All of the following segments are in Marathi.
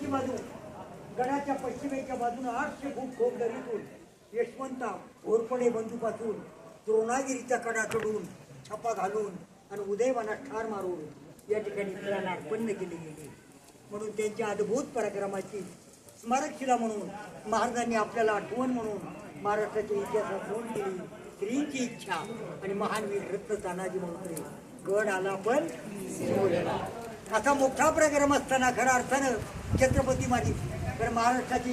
पश्चिमेची बाजू, गडाच्या पश्चिमेच्या बाजूने 800 फूट खोल दरीतून यशवंता घोरपडे बंधूपासून द्रोणागिरीचा कडा चढून छापा घालून आणि उदयवनात ठार मारून या ठिकाणी प्राण अर्पण केले गेले. म्हणून त्यांच्या अद्भुत पराक्रमाची स्मारकशिला म्हणून महाराजांनी आपल्याला आठवण म्हणून महाराष्ट्राच्या इतिहासात नोंद केली. श्रींची इच्छा आणि महान वीर रत्न तानाजी मालुसरे गड आला पण गेला. असा मोठा पराक्रम असताना खऱ्या अर्थानं छत्रपती मारी तर महाराष्ट्राच्या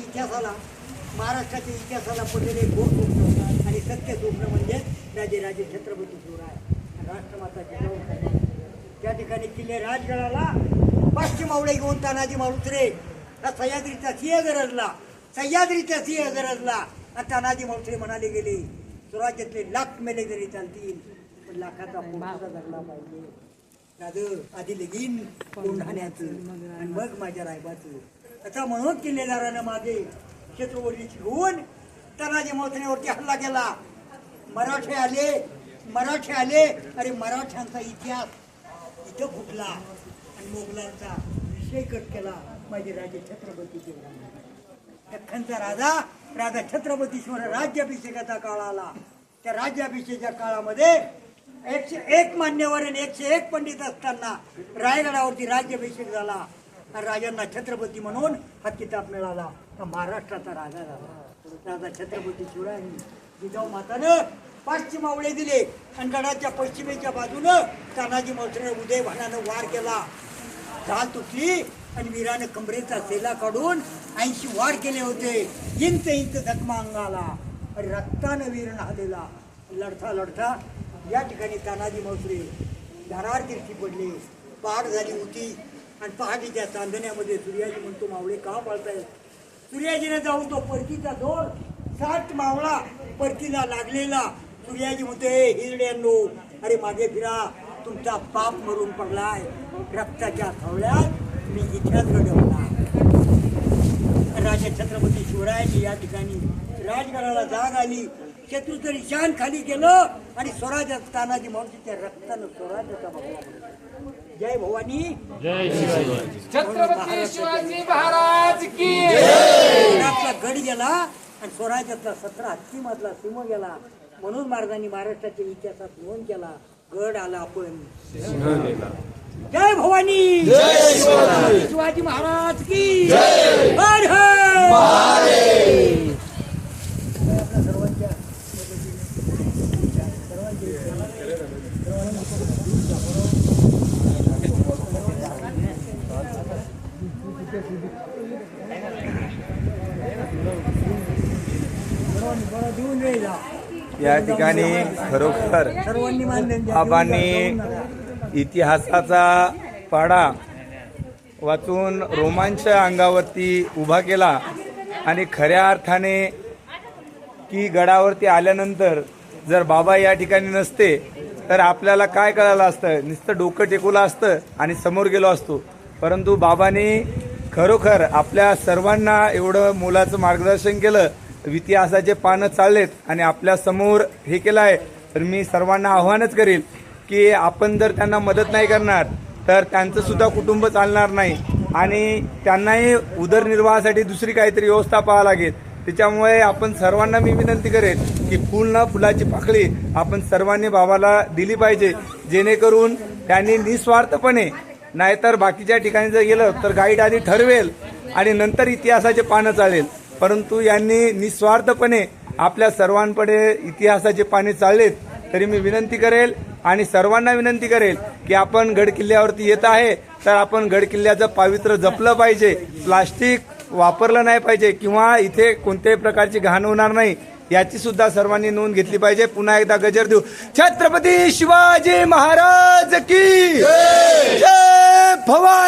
इतिहासाला पडलेले एक गोड स्वप्न आणि सत्य स्वप्न म्हणजे राजे छत्रपती शिवराय राष्ट्रमाता जिजाऊ. त्या ठिकाणी किल्ले राजगडाला 500 मावळे घेऊन तानाजी मालुसरे सह्याद्रीचा सिंह गरजला आणि तानाजी मालुसरे म्हणाले गेले, स्वराज्यातले लाख मेले जरी चालतील पण लाखाचा पोटाचा धरला पाहिजे. दादर आधी लगीन कोंढाण्याचं आणि मग माझ्या रायबाचं असं म्हणून किल्लेदारानं मागे शत्रूवरी घेऊन तानाजी मालुसरेवरती हल्ला केला. मराठे आले अरे मराठ्यांचा इतिहास इथं फुटला आणि मोगलांचा विषय कट केला. माझे राजे छत्रपती शिवराय दख्खनचा राजा छत्रपती शिवराय राज्याभिषेकाचा काळ आला. त्या राज्याभिषेकाच्या काळामध्ये 101 मान्यवर आणि 101 पंडित असताना रायगडावरती राज्याभिषेक झाला आणि राजांना छत्रपती म्हणून हा किताब मिळाला. महाराष्ट्राचा राजा छत्रपती शिवराय जिजाऊ मातानं 500 मावळे दिले आणि गडाच्या पश्चिमेच्या बाजूनं तानाजी मालुसरे उदयभानानं वार केला. ढाल तुटली आणि वीरानं कमरेचा सेला काढून 80 वार केले होते. इंच जखमा अंगाला आणि रक्तानं वीर न्हालेला. लढता या ठिकाणी तानाजी मालुसरे धारार तिरकी पडले. पहाट झाली होती आणि पहाटेच्या चांदण्यामध्ये सूर्याजी म्हणतो, मावळे का पळतायत? सूर्याजीने जाऊन तो परतीचा जोर 60 मावळा परतीला लागलेला. सूर्याजी म्हणतो, हिरड्यांनो अरे मागे फिरा, तुमचा पाप मरून पडलाय. रक्ताच्या थवळ्यात मी इतिहास घडवला. राजा छत्रपती शिवरायांनी या ठिकाणी राजगडाला जाग आली. शत्रूचं निशाण खाली केलं आणि स्वराज्यात तानाजी मालुसरेच्या रक्तानं स्वराज्याचा बगला. जय भवानी, जय शिवाजी. छत्रपती शिवाजी महाराज की जय. गड गेला आणि स्वराज्यातला 17 हत्तीमधला सिंह गेला. म्हणून महाराजांनी महाराष्ट्राच्या इतिहासात नोंद केला, गड आला पण जय भवानी, जय शिवाजी. शिवाजी महाराज की जय. हर हर महादेव. सर्वांच्या या ठिकाणी खरोखर सर्वांनी मानधन बाबांनी इतिहासाचा पाढा वाचून रोमांच अंगावरती उभा केला आणि खऱ्या अर्थाने की गडावरती आल्यानंतर जर बाबा या ठिकाणी नसते तर आपल्याला काय कळालं असतं? नुसतं डोकं टेकवलं असतं आणि समोर गेलो असतो. परंतु बाबांनी खरोखर आपल्या सर्वांना एवढं मोलाचं मार्गदर्शन केलं, इतिहासाचे पानं चाललेत आणि आपल्या समोर हे केलं आहे. तर मी सर्वांना आव्हानच करेल की आपण जर त्यांना मदत नाही करणार तर त्यांचं सुद्धा कुटुंब चालणार नाही आणि त्यांनाही उदरनिर्वाहासाठी दुसरी काहीतरी व्यवस्था पाहावी लागेल. त्याच्यामुळे आपण सर्वांना मी विनंती करेन की फुल ना फुलाची पाकळी आपण सर्वांनी बाबाला दिली पाहिजे, जेणेकरून त्यांनी निस्वार्थपणे, नाहीतर बाकीच्या ठिकाणी जर गेलं तर गाईड आधी ठरवेल आणि नंतर इतिहासाचे पानं चालेल. परंतु यांनी निस्वार्थपणे आपल्या सर्वांकडे इतिहासाचे पाने चाललेत. तरी मी विनंती करेल आणि सर्वांना विनंती करेल की आपण गड किल्ल्यावरती येत आहे तर आपण गड किल्ल्याचं पावित्र्य जपलं पाहिजे. प्लास्टिक वापरलं नाही पाहिजे किंवा इथे कोणत्याही प्रकारची घाण होणार नाही याची सुद्धा सर्वांनी नोंद घेतली पाहिजे. पुन्हा एकदा गजर देऊ. छत्रपती शिवाजी महाराज की जय. जय भवानी.